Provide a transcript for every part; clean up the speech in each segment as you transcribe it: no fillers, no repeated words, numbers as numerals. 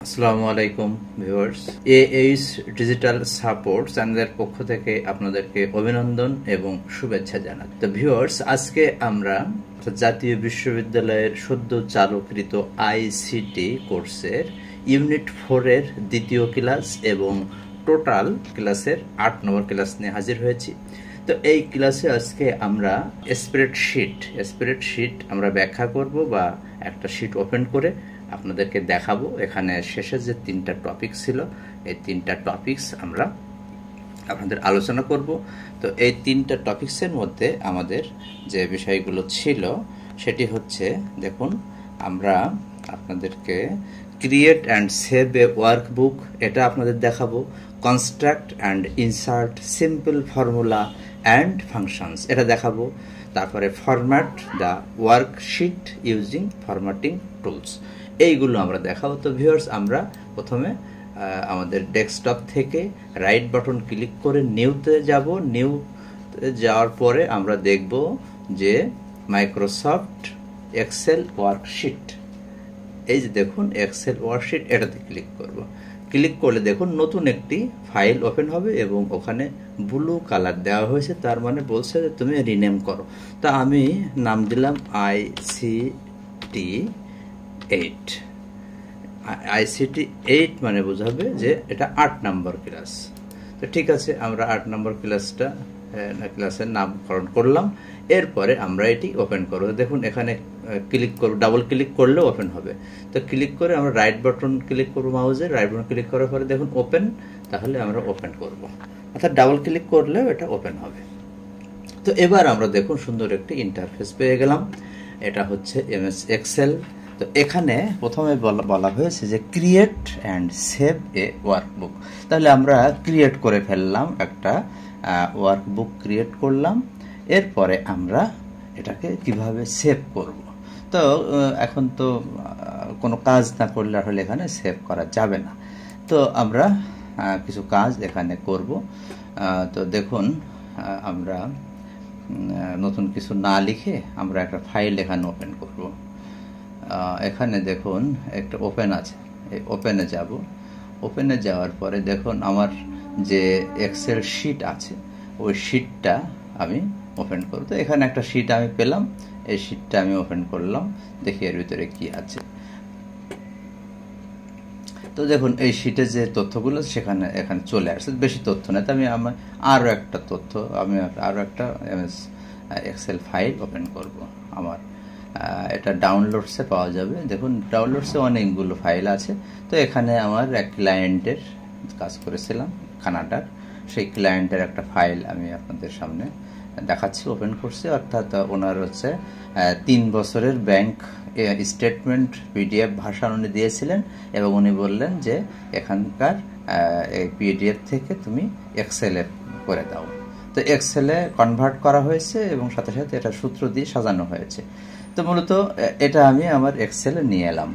আসসালামু আলাইকুম viewers, AH digital support চ্যানেলের পক্ষ থেকে আপনাদেরকে অভিনন্দন এবং শুভেচ্ছা জানাই। তো ভিউয়ার্স, আজকে আমরা জাতীয় বিশ্ববিদ্যালয়ের সদ্য চালুকৃত আইসিটি কোর্সের ইউনিট 4 এর দ্বিতীয় ক্লাস এবং টোটাল ক্লাসের 8 নম্বর ক্লাস নিয়ে হাজির হয়েছি। তো এই ক্লাসে আজকে আমরা স্প্রেডশিট আমরা ব্যাখ্যা করব বা একটা শিট ওপেন করে আপনাদেরকে দেখাবো। এখানে শেষে যে 3টা টপিক ছিল, এই 3টা টপিকস আমরা আপনাদের আলোচনা করব। তো এই 3টা টপিকসের মধ্যে আমাদের যে বিষয়গুলো ছিল সেটি হচ্ছে, দেখুন, আমরা আপনাদেরকে create and save A workbook এটা আপনাদের দেখাবো। Construct and insert simple formula and functions এটা দেখাবো। তারপরে format the worksheet using formatting tools এইগুলো আমরা দেখাবো। তো ভিউয়ার্স, আমরা প্রথমে আমাদের ডেস্কটপ থেকে রাইট বাটন ক্লিক করে নিউতে যাব। নিউতে যাওয়ার পরে আমরা দেখব যে মাইক্রোসফট এক্সেল ওয়ার্কশিট, এই যে দেখুন এক্সেল ওয়ার্কশিট, এটাতে ক্লিক করব। ক্লিক করলে দেখুন নতুন একটি ফাইল ওপেন হবে এবং ওখানে ব্লু কালার দেওয়া হয়েছে, তার মানে বলছে যে তুমি রিনেম করো। তা আমি নাম দিলাম আইসিটি 8 মানে বোঝাবে যে এটা 8 নম্বর ক্লাস। তো ঠিক আছে, আমরা 8 নম্বর ক্লাসের নামকরণ করলাম। এরপরে আমরা এটি ওপেন করব। দেখুন এখানে ক্লিক করব, ডাবল ক্লিক করলে ওপেন হবে। তো ক্লিক করে আমরা রাইট বাটন ক্লিক করব, মাউজের রাইট বাটন ক্লিক করার পরে দেখুন ওপেন, তাহলে আমরা ওপেন করব, অর্থাৎ ডাবল ক্লিক করলেও এটা ওপেন হবে। তো এবার আমরা দেখুন সুন্দর একটি ইন্টারফেস পেয়ে গেলাম। এটা হচ্ছে এমএস এক্সেল। তো এখানে প্রথমে বলা হয়েছে যে create and save A workbook. তাহলে আমরা ক্রিয়েট করে ফেললাম, একটা ওয়ার্কবুক ক্রিয়েট করলাম। এরপরে আমরা এটাকে কিভাবে সেভ করব। তো এখন তো কোনো কাজ না করলে আসলে এখানে সেভ করা যাবে না। তো আমরা কিছু কাজ এখানে করব। তো দেখুন, আমরা নতুন কিছু না লিখে আমরা একটা ফাইল এখানে ওপেন করব। এখানে দেখুন একটা ওপেন আছে, এই ওপেনে যাব। ওপেনে যাওয়ার পরে দেখুন আমার যে এক্সেল শিট আছে ওই শিটটা আমি ওপেন করব। তো এখানে একটা শিট আমি পেলাম, এই শিটটা আমি ওপেন করলাম, দেখি এর ভিতরে কি আছে। তো দেখুন এই শিটে যে তথ্যগুলো এখানে চলে আসছে, বেশি তথ্য নেই। তো আমি আরও একটা এমএস এক্সেল ফাইল ওপেন করব। আমার এটা ডাউনলোডসে পাওয়া যাবে। দেখুন ডাউনলোডসে অনেকগুলো ফাইল আছে। তো এখানে আমার এক ক্লায়েন্টের কাজ করেছিলাম কানাডার, সেই ক্লায়েন্টের একটা ফাইল আমি আপনাদের সামনে দেখাচ্ছি, ওপেন করছি। অর্থাৎ ওনার হচ্ছে 3 বছরের ব্যাংক স্টেটমেন্ট পিডিএফ ভাষা উনি দিয়েছিলেন এবং উনি বললেন যে এখানকার এই পিডিএফ থেকে তুমি এক্সেলে করে দাও। তো এক্সেলে কনভার্ট করা হয়েছে এবং সাথে সাথে এটা সূত্র দিয়ে সাজানো হয়েছে। তো মূলত এটা আমি আমার এক্সেলে নিয়ে এলাম।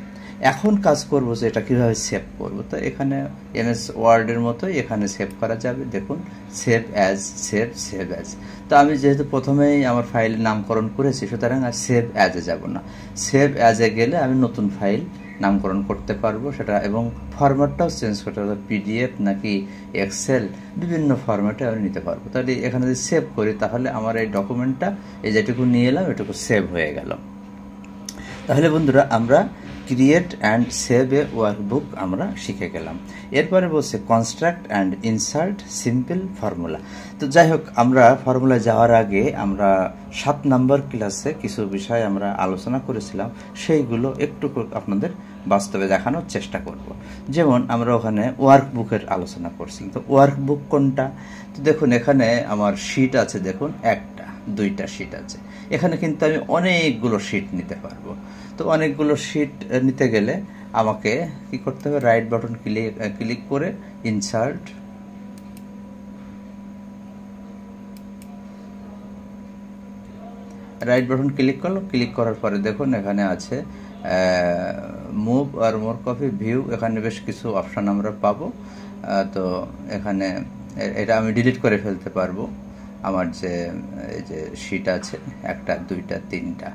এখন কাজ করব যে এটা কিভাবে সেভ করব। তো এখানে এমএস ওয়ার্ডের মতোই এখানে সেভ করা যাবে। দেখুন সেভ অ্যাজ। তো আমি যেহেতু প্রথমেই আমার ফাইলের নামকরণ করেছি, সুতরাং আর সেভ অ্যাজে যাব না। সেভ অ্যাজে গেলে আমি নতুন ফাইল নামকরণ করতে পারবো সেটা, এবং ফরম্যাটটাও চেঞ্জ করতে পারবো, পিডিএফ নাকি এক্সেল বিভিন্ন ফরম্যাটে আমি নিতে পারবো। তাহলে এখানে যদি সেভ করি তাহলে আমার এই ডকুমেন্টটা এই যেটুকু নিয়ে এলাম এটুকু সেভ হয়ে গেল। তাহলে বন্ধুরা, আমরা create and save A workbook আমরা শিখে গেলাম। এরপরে বলছে construct and insert simple formula. তো যাই হোক, আমরা ফর্মুলা যাওয়ার আগে আমরা 7 নম্বর ক্লাসে কিছু বিষয় আমরা আলোচনা করেছিলাম, সেইগুলো একটু আপনাদের বাস্তবে দেখানোর চেষ্টা করব। যেমন আমরা ওখানে ওয়ার্কবুকের আলোচনা করছি। তো ওয়ার্কবুক কোনটা? তো দেখুন এখানে আমার শিট আছে, দেখুন 1টা 2টা শিট আছে। এখানে কিন্তু আমি অনেকগুলো শিট নিতে পারবো। তো অনেকগুলো শিট নিতে গেলে আমাকে কি করতে হবে? রাইট বাটন ক্লিক করে ইনসার্ট, রাইট বাটন ক্লিক করলো। ক্লিক করার পরে দেখুন এখানে আছে মুভ আর মোর কপি, ভিউ, এখানে বেশ কিছু অপশান আমরা পাবো। তো এখানে এটা আমি ডিলিট করে ফেলতে পারবো। আমার এই যে শিট আছে 1টা 2টা 3টা,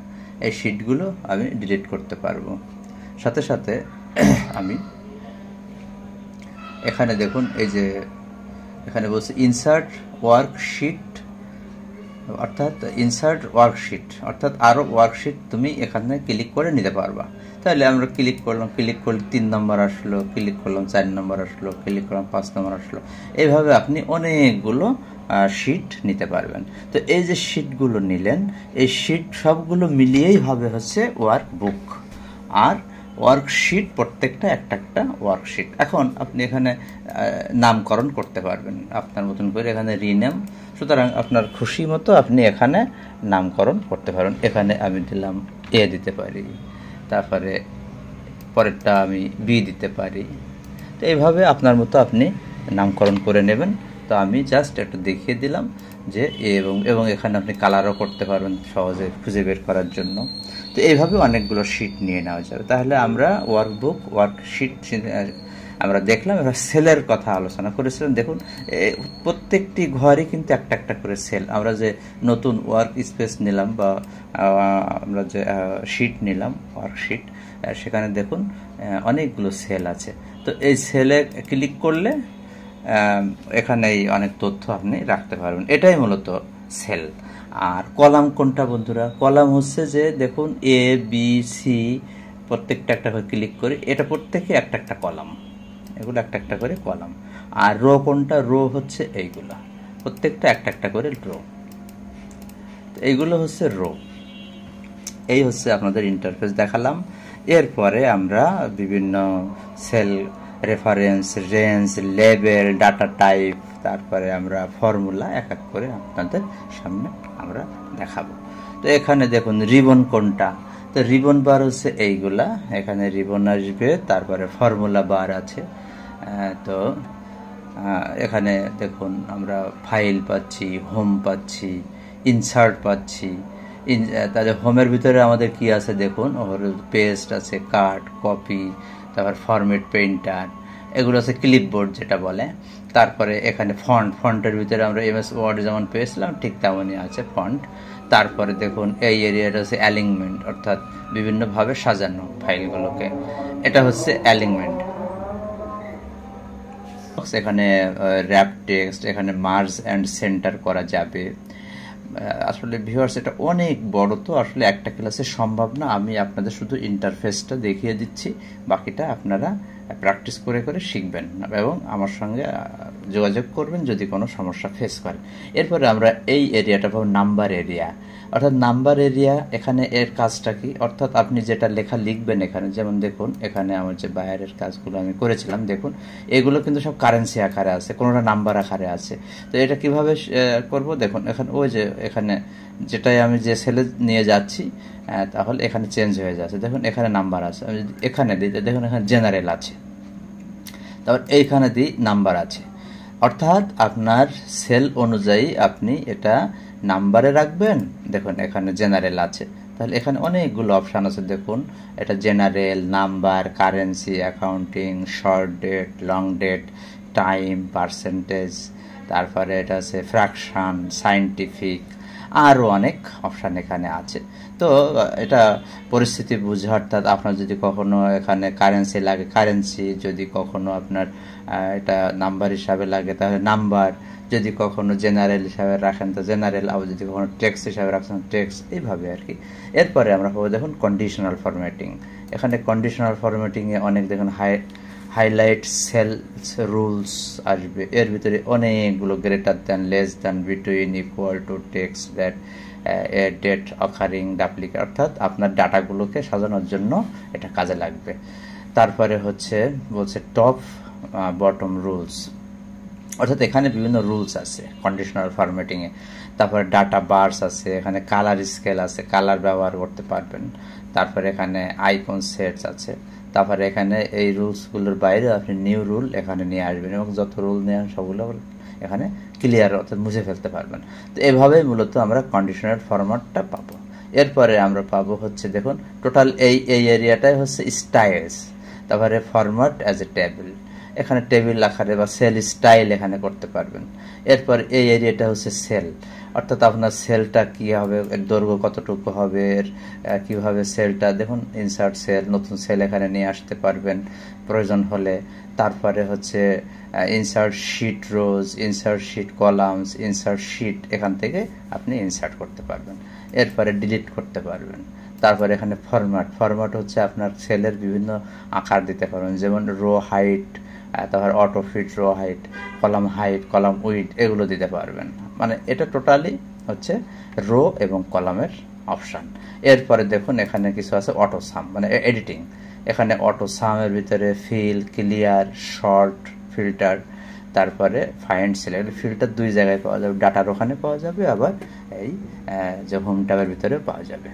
এই শিটগুলো আমি ডিলিট করতে পারবো। সাথে সাথে আমি এখানে দেখুন এই যে এখানে বলছে ইনসার্ট ওয়ার্কশিট, অর্থাৎ ইনসার্ট ওয়ার্কশিট, অর্থাৎ আরও ওয়ার্কশিট তুমি এখানে ক্লিক করে নিতে পারবা। তাহলে আমরা ক্লিক করলাম, ক্লিক করলে 3 নম্বর আসলো, ক্লিক করলাম 4 নম্বর আসলো, ক্লিক করলাম 5 নম্বর আসলো। এইভাবে আপনি অনেকগুলো শিট নিতে পারবেন। তো এই যে শিটগুলো নিলেন, এই শিট সবগুলো মিলিয়েই হবে হচ্ছে ওয়ার্কবুক। আর ওয়ার্কশিট প্রত্যেকটা একটা ওয়ার্কশিট। এখন আপনি এখানে নামকরণ করতে পারবেন আপনার মতন করে, এখানে রিনেম। সুতরাং আপনার খুশি মতো আপনি এখানে নামকরণ করতে পারেন। এখানে আমি দিলাম এ দিতে পারি, তারপরে পরেরটা আমি বি দিতে পারি। তো এইভাবে আপনার মতো আপনি নামকরণ করে নেবেন। তো আমি জাস্ট একটু দেখিয়ে দিলাম যে এবং এখানে আপনি কালারও করতে পারবেন সহজে খুঁজে বের করার জন্য। তো এইভাবে অনেকগুলো শিট নিয়ে নেওয়া যাবে। তাহলে আমরা ওয়ার্কবুক, ওয়ার্কশিট আমরা দেখলাম। এবার সেলের কথা আলোচনা করেছিলাম। দেখুন প্রত্যেকটি ঘরই কিন্তু একটা করে সেল। আমরা যে নতুন ওয়ার্ক স্পেস নিলাম বা আমরা যে শিট নিলাম ওয়ার্কশিট, সেখানে দেখুন অনেকগুলো সেল আছে। তো এই সেলে ক্লিক করলে এখানেই অনেক তথ্য আপনি রাখতে পারবেন। এটাই মূলত সেল। আর কলাম কোনটা বন্ধুরা? কলাম হচ্ছে যে দেখুন এ বি সি প্রত্যেকটা একটা করে ক্লিক করি, এটা প্রত্যেকে একটা কলাম, এগুলো একটা করে কলাম। আর রো কোনটা? রো হচ্ছে এইগুলা, প্রত্যেকটা একটা করে রো। এইগুলো হচ্ছে রো। এই হচ্ছে আপনাদের ইন্টারফেস দেখালাম। এরপরে আমরা বিভিন্ন cell reference, range, label, data type, তারপরে আমরা ফর্মুলা এক করে আপনাদের সামনে আমরা দেখাবো। তো এখানে দেখুন রিবন কোনটা? তো রিবন বার হচ্ছে এইগুলা, এখানে রিবন আসবে, তারপরে ফর্মুলা বার আছে। তো এখানে দেখুন আমরা ফাইল পাচ্ছি, হোম পাচ্ছি, ইনসার্ট পাচ্ছি। তাহলে হোমের ভিতরে আমাদের কি আছে দেখুন, পেস্ট আছে, কাট, কপি, তারপর ফরম্যাট, পেইন্টার, এগুলো আছে ক্লিপবোর্ড যেটা বলে। তারপরে এখানে ফন্টের ভিতরে আমরা এমএস ওয়ার্ড যেমন পেয়েছিলাম ঠিক তেমনই আছে ফন্ট। তারপরে দেখুন এই এরিয়াটা হচ্ছে অ্যালিংমেন্ট, অর্থাৎ বিভিন্নভাবে সাজানো ফাইলগুলোকে, এটা হচ্ছে অ্যালিংমেন্ট। এখানে র্যাপ টেক্সট, এখানে মার্জ অ্যান্ড সেন্টার করা যাবে। আসলে ভিউয়ার্স এটা অনেক বড়, তো আসলে একটা ক্লাসে সম্ভব না। আমি আপনাদের শুধু ইন্টারফেসটা দেখিয়ে দিচ্ছি, বাকিটা আপনারা প্র্যাকটিস করে শিখবেন এবং আমার সঙ্গে যোগাযোগ করবেন যদি কোনো সমস্যা ফেস করেন। এরপরে আমরা এই এরিয়াটা পাবো নাম্বার এরিয়া, অর্থাৎ নাম্বার এরিয়া। এখানে এর কাজটা কি? অর্থাৎ আপনি যেটা লেখা লিখবেন এখানে, যেমন দেখুন এখানে আমার যে বাইরের কাজগুলো আমি করেছিলাম, দেখুন এগুলো কিন্তু সব কারেন্সি আকারে আছে, কোনোটা নাম্বার আকারে আছে। তো এটা কিভাবে করব? দেখুন এখানে ওই যে এখানে যেটাই আমি যে সেলে নিয়ে যাচ্ছি, তাহলে এখানে চেঞ্জ হয়ে যাচ্ছে। দেখুন এখানে নাম্বার আছে, আমি এখানে দিই, দেখুন এখানে জেনারেল আছে, তারপর এইখানে দিই নাম্বার আছে। অর্থাৎ আপনার সেল অনুযায়ী আপনি এটা নাম্বারে রাখবেন। দেখুন এখানে জেনারেল আছে, তাহলে এখানে অনেকগুলো অপশান আছে। দেখুন এটা general, number, currency, accounting, short date, long date, time, percentage, তারপরে এটা আছে ফ্র্যাকশন, সায়েন্টিফিক, আরও অনেক অপশান এখানে আছে। তো এটা পরিস্থিতি বুঝে, অর্থাৎ আপনার যদি কখনো এখানে কারেন্সি লাগে কারেন্সি, যদি কখনো আপনার এটা নাম্বার হিসাবে লাগে তাহলে নাম্বার, যদি কখনো জেনারেল হিসাবে রাখেন তো জেনারেল, আবার যদি কখনো টেক্সট হিসাবে রাখেন টেক্সট, এইভাবে আর কি। এরপরে আমরা পাবো দেখুন কন্ডিশনাল ফরম্যাটিং। এখানে কন্ডিশনাল ফরম্যাটিংয়ে অনেক দেখুন হাইলাইট, সেলস, রুলস আসবে। এর ভিতরে অনেকগুলো greater than, less than, between, equal to, text that, date occurring, duplicate, অর্থাৎ আপনার ডাটাগুলোকে সাজানোর জন্য এটা কাজে লাগবে। তারপরে হচ্ছে বলছে টপ বটম রুলস, অর্থাৎ এখানে বিভিন্ন রুলস আছে কন্ডিশনাল ফরম্যাটিংয়ে। তারপরে ডাটা বার্স আছে, এখানে কালার স্কেল আছে, কালার ব্যবহার করতে পারবেন। তারপরে এখানে আইকন সেটস আছে। তারপরে এখানে এই রুলসগুলোর বাইরে আপনি নিউ রুল এখানে নিয়ে আসবেন এবং যত রুল নিয়ে সবগুলো এখানে ক্লিয়ার, অর্থাৎ মুছে ফেলতে পারবেন। তো এভাবেই মূলত আমরা কন্ডিশনাল ফরম্যাটটা পাবো। এরপরে আমরা পাবো হচ্ছে দেখুন টোটাল এই এরিয়াটাই হচ্ছে স্টাইলস, তারপরে ফরম্যাট অ্যাজ এ টেবিল, এখানে টেবিল আকারে বা সেল স্টাইল এখানে করতে পারবেন। এরপর এই এরিয়াটা হচ্ছে সেল, অর্থাৎ আপনার সেলটা কি হবে, এর দৈর্ঘ্য কতটুকু হবে, এর কিভাবে সেলটা দেখুন ইনসার্ট সেল, নতুন সেল এখানে নিয়ে আসতে পারবেন প্রয়োজন হলে। তারপরে হচ্ছে insert sheet rows, insert sheet columns, insert sheet এখান থেকে আপনি ইনসার্ট করতে পারবেন। এরপরে ডিলিট করতে পারবেন। তারপরে এখানে ফরম্যাট হচ্ছে আপনার সেলের বিভিন্ন আকার দিতে পারবেন, যেমন রো হাইট, তারপর auto fit row height, column height, column width এগুলো দিতে পারবেন। মানে এটা টোটালি হচ্ছে রো এবং কলামের অপশান। এরপরে দেখুন এখানে কিছু আছে অটো সাম, মানে এডিটিং। এখানে অটো সামের ভিতরে ফিল, ক্লিয়ার, শর্ট, ফিল্টার, তারপরে ফাইন্ড সিলেক্ট। ফিল্টার দুই জায়গায় পাওয়া যাবে, ডাটার ওখানে পাওয়া যাবে, আবার এই যে হোম ট্যাবের ভিতরে পাওয়া যাবে।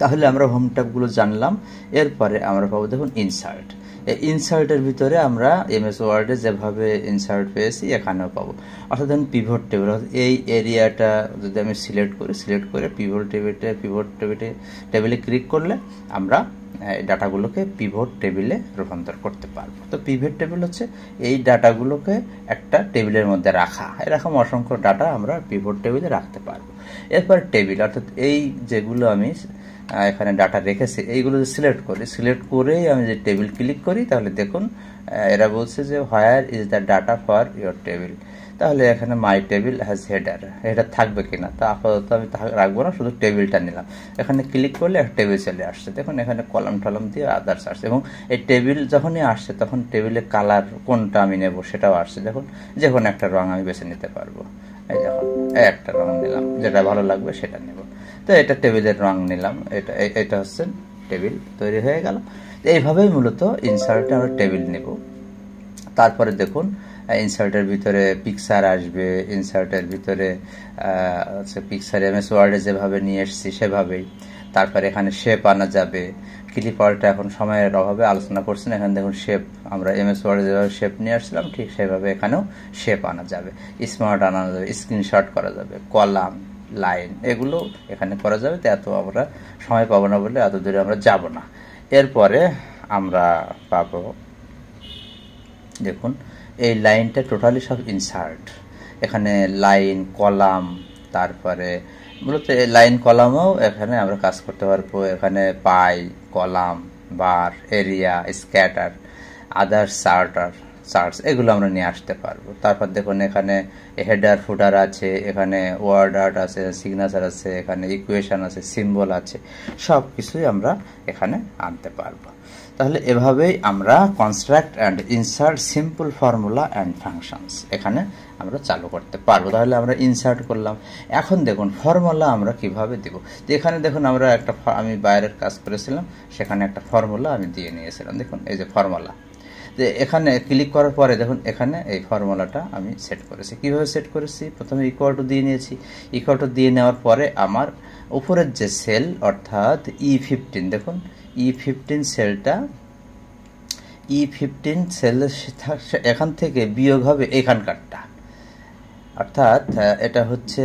তাহলে আমরা হোম ট্যাবগুলো জানলাম। এরপরে আমরা পাবো দেখুন ইনসার্ট। এই ইনসার্টের ভিতরে আমরা এমএস ওয়ার্ডে যেভাবে ইনসার্ট পেয়েছি এখানেও পাবো। অর্থাৎ পিভট টেবিল, এই এরিয়াটা যদি আমি সিলেক্ট করে পিভট টেবিলে ক্লিক করলে আমরা ডাটাগুলোকে পিভট টেবিলে রূপান্তর করতে পারবো। তো পিভট টেবিল হচ্ছে এই ডাটাগুলোকে একটা টেবিলের মধ্যে রাখা, এরকম অসংখ্য ডাটা আমরা পিভট টেবিলে রাখতে পারবো। এরপর টেবিল, অর্থাৎ এই যেগুলো আমি এখানে ডাটা রেখেছি এইগুলো সিলেক্ট করেই আমি যে টেবিল ক্লিক করি, তাহলে দেখুন এরা বলছে যে where is the data for your table. তাহলে এখানে মাই টেবিল হ্যাজ হেডার থাকবে কিনা, তা আপাতত আমি রাখবো না, শুধু টেবিলটা নিলাম। এখানে ক্লিক করলে একটা টেবিল চলে আসছে, দেখুন এখানে কলাম টলাম দিয়ে আদার্স আসছে। এবং এই টেবিল যখনই আসছে তখন টেবিলের কালার কোনটা আমি নেব সেটাও আসছে। দেখুন যে কোনো একটা রং আমি বেছে নিতে পারবো। এই দেখুন একটা রং নিলাম, যেটা ভালো লাগবে সেটা নেব। তো এটা টেবিলের রং নিলাম, এটা হচ্ছে টেবিল তৈরি হয়ে গেল। এইভাবেই মূলত ইনসার্টে আমরা টেবিল নেব। তারপরে দেখুন ইনসার্টের ভিতরে পিকচার আসবে, ইনসার্টের ভিতরে পিকচার এমএস ওয়ার্ডে যেভাবে নিয়ে এসেছি সেভাবেই। তারপরে এখানে শেপ আনা যাবে। ক্লিপ আর্টটা এখন সময়ের অভাবে আলোচনা করছেন। এখানে দেখুন শেপ, আমরা এমএস ওয়ার্ডে যেভাবে শেপ নিয়ে আসছিলাম ঠিক সেভাবে এখানেও শেপ আনা যাবে, স্মার্ট আনা যাবে, স্ক্রিনশট করা যাবে, কলাম, লাইন এগুলো এখানে করা যাবে। তো এত আমরা সময় পাবো না বলে এত দূরে আমরা যাব না। এরপরে আমরা পাবো দেখুন এই লাইনটা টোটালি সব ইনসার্ট। এখানে লাইন, কলাম, তারপরে মূলত এই লাইন কলামও এখানে আমরা কাজ করতে পারবো। এখানে পাই, কলাম, বার, এরিয়া, স্ক্যাটার, আদার চার্টস এগুলো আমরা নিয়ে আসতে পারবো। তারপর দেখুন এখানে হেডার, ফুটার আছে, এখানে ওয়ার্ড আর্ট আছে, সিগনেচার আছে, এখানে ইকুয়েশন আছে, সিম্বল আছে, সব কিছুই আমরা এখানে আনতে পারবো। তাহলে এভাবেই আমরা construct and insert simple formula and functions এখানে আমরা চালু করতে পারবো। তাহলে আমরা ইনসার্ট করলাম। এখন দেখুন ফর্মুলা আমরা কিভাবে দেব। তো এখানে দেখুন আমরা আমি বাইরের কাজ করেছিলাম, সেখানে একটা ফর্মুলা আমি দিয়ে নিয়েছিলাম। দেখুন এই যে ফর্মুলা, যে এখানে ক্লিক করার পরে দেখুন এখানে এই ফর্মুলাটা আমি সেট করেছি। কিভাবে সেট করেছি, প্রথমে ইকুয়াল টু দিয়ে নিয়েছি। ইকুয়াল টু দিয়ে নেওয়ার পরে আমার উপরের যে সেল অর্থাৎ E15, দেখুন E15 সেলটা, E15 সেলের এখান থেকে বিয়োগ হবে এখানকারটা, অর্থাৎ এটা হচ্ছে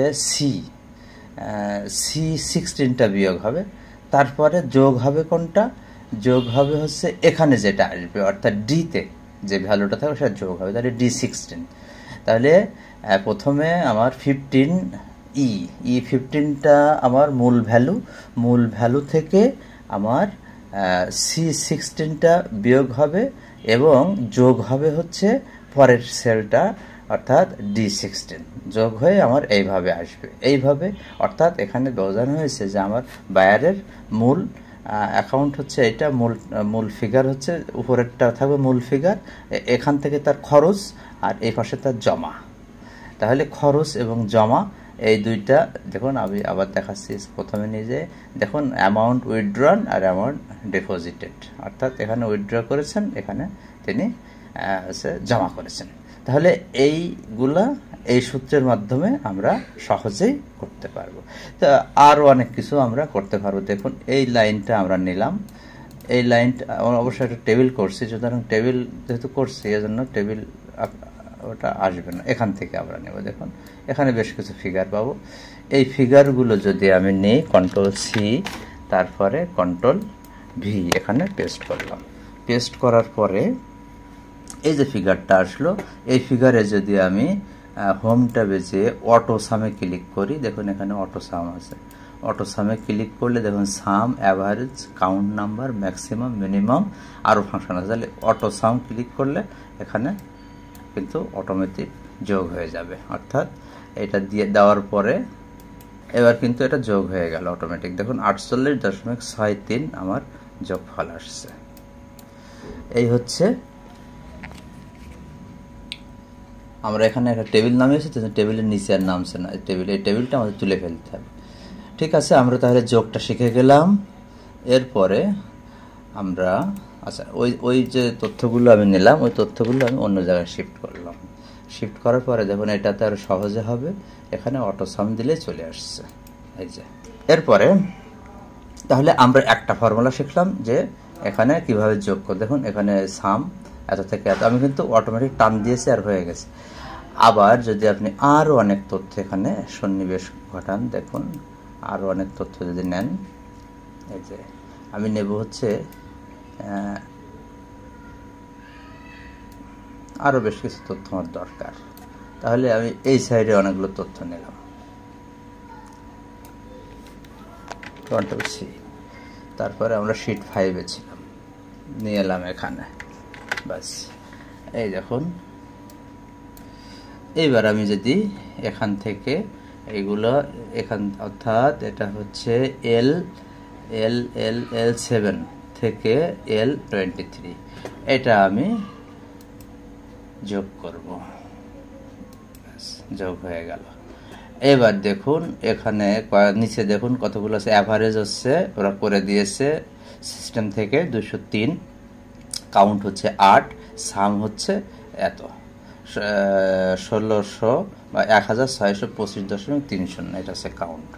C16টা বিয়োগ হবে। তারপরে যোগ হবে কোনটা, যোগ হবে হচ্ছে এখানে যেটা আসবে, অর্থাৎ ডিতে যে ভ্যালুটা থাকবে সেটা যোগ হবে, তাহলে D16। তাহলে প্রথমে আমার 15 E15টা আমার মূল ভ্যালু থেকে আমার C16টা বিয়োগ হবে এবং যোগ হবে হচ্ছে পরের সেলটা অর্থাৎ D16, যোগ হয়ে আমার এইভাবে আসবে। এইভাবে অর্থাৎ এখানে বোঝানো হয়েছে যে আমার বায়ারের মূল অ্যাকাউন্ট হচ্ছে এটা, মূল ফিগার হচ্ছে উপরেরটা থাকবে মূল ফিগার, এখান থেকে তার খরচ আর এই পাশে তার জমা। তাহলে খরচ এবং জমা এই দুইটা দেখুন আমি আবার দেখাচ্ছি। প্রথমে নিজে দেখুন অ্যামাউন্ট উইথড্রন আর অ্যামাউন্ট ডিপোজিটেড, অর্থাৎ এখানে উইথড্র করেছেন, এখানে তিনি জমা করেছেন। তাহলে এইগুলা এই সূত্রের মাধ্যমে আমরা সহজেই করতে পারবো। তো আরও অনেক কিছু আমরা করতে পারবো। দেখুন এই লাইনটা আমরা নিলাম, এই লাইনটা আমরা অবশ্যই একটা টেবিল করছি, সুতরাং টেবিল যেহেতু করছি এজন্য টেবিল ওটা আসবে না, এখান থেকে আমরা নেব। দেখুন এখানে বেশ কিছু ফিগার পাবো। এই ফিগারগুলো যদি আমি নিই Ctrl+C তারপরে Ctrl+V এখানে পেস্ট করলাম। পেস্ট করার পরে এই যে ফিগারটা আসলো, এই ফিগারে যদি আমি হোম ট্যাবে যে অটো সামে ক্লিক করি, দেখুন এখানে অটো সাম আছে। অটো সামে ক্লিক করলে দেখুন sum, average, count number, maximum, minimum, আরও ফাংশন আছে। তাহলে অটো সাম ক্লিক করলে এখানে কিন্তু অটোমেটিক যোগ হয়ে যাবে, অর্থাৎ এটা দিয়ে দেওয়ার পরে এবার কিন্তু এটা যোগ হয়ে গেল অটোমেটিক। দেখুন 48.63 আমার যোগফল আসছে। এই হচ্ছে আমরা এখানে একটা টেবিল নামিয়েছি, টেবিলের নিচে আর নামছে না, এই টেবিলটা আমাদের তুলে ফেলতে হবে। ঠিক আছে, আমরা তাহলে যোগটা শিখে গেলাম। এরপরে আমরা আচ্ছা ওই যে তথ্যগুলো আমি নিলাম, ওই তথ্যগুলো আমি অন্য জায়গায় শিফট করলাম। শিফট করার পরে দেখুন এটাতে আরো সহজে হবে, এখানে অটো সাম দিলে চলে আসছে। এই যে এরপরে তাহলে আমরা একটা ফর্মুলা শিখলাম যে এখানে কিভাবে যোগ করে। দেখুন এখানে সাম এত থেকে এত, আমি কিন্তু অটোমেটিক টান দিয়েছি আর হয়ে গেছে। আবার যদি আপনি আরও অনেক তথ্য এখানে সন্নিবেশ ঘটান, দেখুন আরও অনেক তথ্য যদি নেন, এই যে আমি নেব হচ্ছে আরও বেশ কিছু তথ্য আমার দরকার, তাহলে আমি এই সাইডে অনেকগুলো তথ্য নিলাম, কন্ট্রোল সি। তারপরে আমরা শিট 5-এ ছিলাম, নিয়ে এলাম এখানে, বাস। এই দেখুন এইবার আমি যদি এখান থেকে এইগুলো অর্থাৎ এটা হচ্ছে L7 থেকে L23, এটা আমি যোগ করব, যোগ হয়ে গেল। এবার দেখুন এখানে নিচে দেখুন কতগুলো আছে, অ্যাভারেজ হচ্ছে ওরা করে দিয়েছে সিস্টেম থেকে 203, কাউন্ট হচ্ছে 8, সাম হচ্ছে এত 1600 বা 1625.30, এটা হচ্ছে কাউন্ট।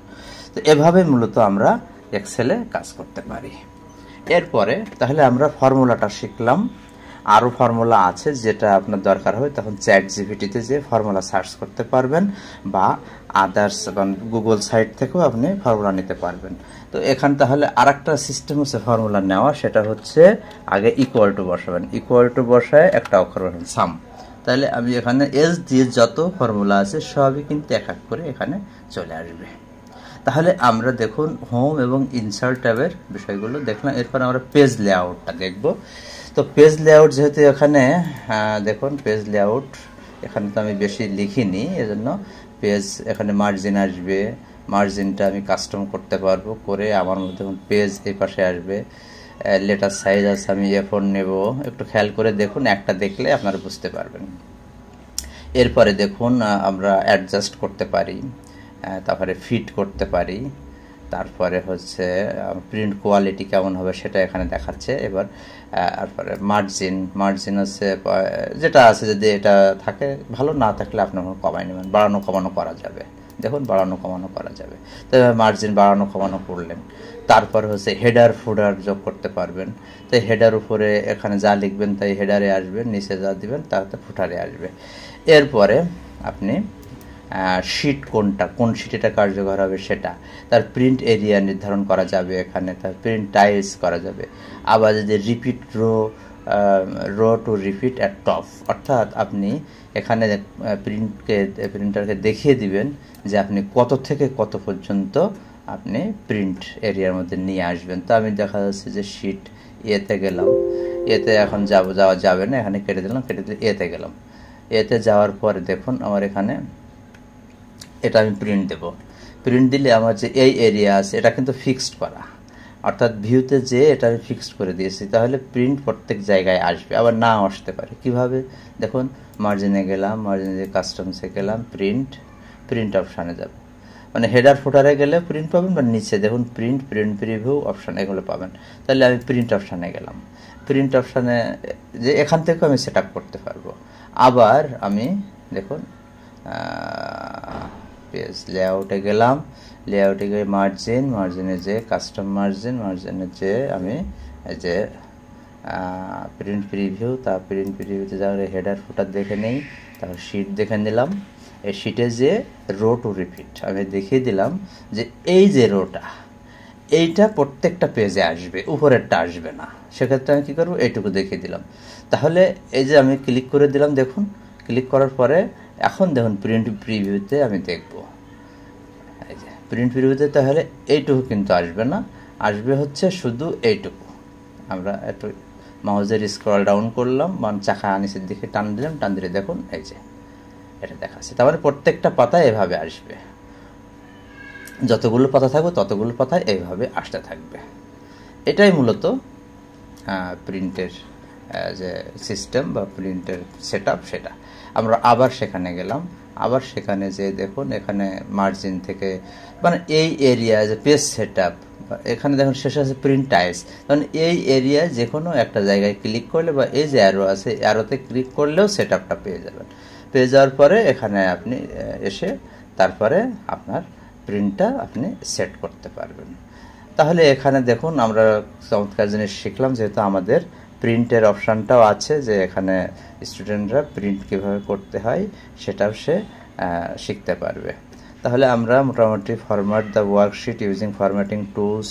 তো এভাবে মূলত আমরা এক্সেলে কাজ করতে পারি। এরপরে তাহলে আমরা ফর্মুলাটা শিখলাম, আরও ফর্মুলা আছে, যেটা আপনার দরকার হবে তখন চ্যাট জিপিটিতে যে ফর্মুলা সার্চ করতে পারবেন, বা আদার্স গুগল সাইট থেকেও আপনি ফর্মুলা নিতে পারবেন। তো এখানে তাহলে আর একটা সিস্টেম হচ্ছে ফর্মুলা নেওয়া, সেটা হচ্ছে আগে ইকুয়াল টু বসাবেন, ইকুয়াল টু বসায় একটা অক্ষর বসাবেন সাম। তাহলে আমি এখানে এস দিয়ে যত ফর্মুলা আছে সবই কিন্তু এক এক করে এখানে চলে আসবে। তাহলে আমরা দেখুন হোম এবং ইনসার্ট ট্যাবের বিষয়গুলো দেখলাম। এরপর আমরা পেজ লেআউটটা দেখব। তো পেজ লেআউট যেহেতু এখানে দেখুন পেজ লেআউট এখানে তো আমি বেশি লিখিনি, এজন্য পেজ এখানে মার্জিন আসবে, মার্জিনটা আমি কাস্টম করতে পারবো, করে আমার মধ্যে পেজ এই পাশে আসবে। লেটার সাইজ আছে, আমি A4 নেব, একটু খেয়াল করে দেখুন, একটা দেখলে আপনারা বুঝতে পারবেন। এরপরে দেখুন আমরা অ্যাডজাস্ট করতে পারি, তারপরে ফিট করতে পারি, তারপরে হচ্ছে প্রিন্ট কোয়ালিটি কেমন হবে সেটা এখানে দেখাচ্ছে। এবার তারপরে মার্জিন হচ্ছে যেটা আছে, যদি এটা থাকে ভালো, না থাকলে আপনার কমাই নেবেন, বাড়ানো কমানো করা যাবে। দেখুন বাড়ানো কমানো করা যাবে, তো মার্জিন বাড়ানো কমানো করলেন। তারপর হচ্ছে হেডার ফুডার যোগ করতে পারবেন, তো হেডার উপরে এখানে যা লিখবেন তাই হেডারে আসবে, নিচে যা দিবেন তাতে ফুটারে আসবে। এরপরে আপনি শিট কোন শিট এটা কার্যকর হবে সেটা, তার প্রিন্ট এরিয়া নির্ধারণ করা যাবে, এখানে তার প্রিন্ট টাইলস করা যাবে। আবার যদি repeat row to repeat at top, অর্থাৎ আপনি এখানে প্রিন্টারকে দেখিয়ে দিবেন যে আপনি কত থেকে কত পর্যন্ত আপনি প্রিন্ট এরিয়ার মধ্যে নিয়ে আসবেন। তো আমি দেখা যাচ্ছে যে শিট এতে গেলাম, এতে এখন যাওয়া যাবে না, এখানে কেটে দিলাম, কেটে দিয়ে এতে গেলাম। এতে যাওয়ার পরে দেখুন আমার এখানে এটা আমি প্রিন্ট দেব, প্রিন্ট দিলে আমার যে এই এরিয়া আছে এটা কিন্তু ফিক্সড করা, অর্থাৎ ভিউতে যে এটা আমি ফিক্সড করে দিয়েছি, তাহলে প্রিন্ট প্রত্যেক জায়গায় আসবে, আবার না আসতে পারে। কিভাবে দেখুন, মার্জিনে গেলাম, মার্জিনে কাস্টমসে গেলাম, প্রিন্ট অপশানে যাব, মানে হেডার ফুটারে গেলে প্রিন্ট পাবেন, বা নিচে দেখুন প্রিন্ট প্রিভিউ অপশান এগুলো পাবেন। তাহলে আমি প্রিন্ট অপশানে গেলাম, প্রিন্ট অপশানে যে এখান থেকে আমি সেট আপ করতে পারবো। আবার আমি দেখুন পেজ লেআউটে গেলাম, লেআউটে গিয়ে মার্জিনে যে কাস্টম মার্জিনে যে আমি যে প্রিন্ট প্রিভিউ, তা প্রিন্ট প্রিভিউতে যাওয়ার হেডার ফুটার দেখে নেই, তারপর শিট দেখে নিলাম। এই শিটে যে রো টু রিপিট আমি দেখিয়ে দিলাম যে এই যে রোটা এইটা প্রত্যেকটা পেজে আসবে, উপরেরটা আসবে না। সেক্ষেত্রে আমি কী করবো, এইটুকু দেখিয়ে দিলাম। তাহলে এই যে আমি ক্লিক করে দিলাম, দেখুন ক্লিক করার পরে এখন দেখুন প্রিন্ট প্রিভিউতে আমি দেখব, এই যে প্রিন্ট প্রিভিউতে তাহলে এইটুকু কিন্তু আসবে না, আসবে হচ্ছে শুধু এইটুকু। আমরা একটু মাউসের স্ক্রল ডাউন করলাম, মানে চাকা নিচের দিকে টান দিলাম, টান দিলে দেখুন এই যে এটা দেখাচ্ছে। তারপরে প্রত্যেকটা পাতায় এভাবে আসবে, যতগুলো পাতা থাকবে ততগুলো পাতায় এইভাবে আসতে থাকবে। এটাই মূলত প্রিন্টের যে সিস্টেম বা প্রিন্টের সেটআপ, সেটা আমরা আবার সেখানে গেলাম। আবার সেখানে যে দেখুন এখানে মার্জিন থেকে মানে এই এরিয়া যে পেজ সেটআপ, এখানে দেখুন শেষে আছে প্রিন্ট টাইলস, কারণ এই এরিয়ায় যে কোনো একটা জায়গায় ক্লিক করলে বা এই যে অ্যারো আছে অ্যারোতে ক্লিক করলেও সেটআপটা পেয়ে যাবেন। পেয়ে যাওয়ার পরে এখানে আপনি এসে তারপরে আপনার প্রিন্টটা আপনি সেট করতে পারবেন। তাহলে এখানে দেখুন আমরা চমৎকার জিনিস শিখলাম, যেহেতু আমাদের প্রিন্টের অপশানটাও আছে, যে এখানে স্টুডেন্টরা প্রিন্ট কীভাবে করতে হয় সেটাও সে শিখতে পারবে। তাহলে আমরা মোটামুটি format the worksheet using formatting tools,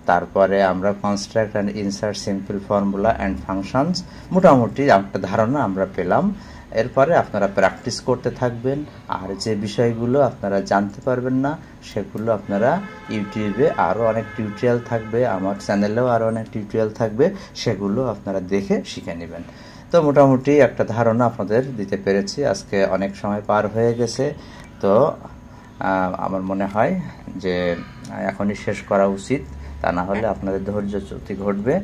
তারপরে আমরা construct and insert simple formula and functions, মোটামুটি একটা ধারণা আমরা পেলাম। এরপরে আপনারা প্র্যাকটিস করতে থাকবেন, আর যে বিষয়গুলো আপনারা জানতে পারবেন না সেগুলো আপনারা ইউটিউবে আরও অনেক টিউটোরিয়াল থাকবে, আমার চ্যানেলেও আরও অনেক টিউটোরিয়াল থাকবে, সেগুলো আপনারা দেখে শিখে নেবেন। তো মোটামুটি একটা ধারণা আপনাদের দিতে পেরেছি। আজকে অনেক সময় পার হয়ে গেছে, তো আমার মনে হয় যে এখনই শেষ করা উচিত, তা না হলে আপনাদের ধৈর্যচ্যুতি ঘটবে।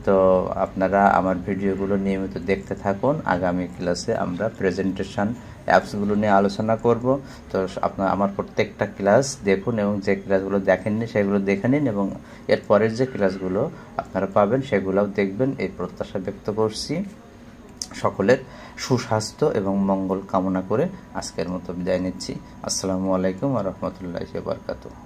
তো আপনারা আমার ভিডিওগুলো নিয়মিত দেখতে থাকুন। আগামী ক্লাসে আমরা প্রেজেন্টেশন অ্যাপসগুলো নিয়ে আলোচনা করব। তো আপনারা আমার প্রত্যেকটা ক্লাস দেখুন, এবং যে ক্লাসগুলো দেখেননি সেগুলো দেখে নিন, এবং এর পরের যে ক্লাসগুলো আপনারা পাবেন সেগুলোও দেখবেন, এই প্রত্যাশা ব্যক্ত করছি। সকলের সুস্বাস্থ্য এবং মঙ্গল কামনা করে আজকের মতো বিদায় নিচ্ছি। আসসালামু আলাইকুম ওয়া রাহমাতুল্লাহি ওয়া বারাকাতুহু।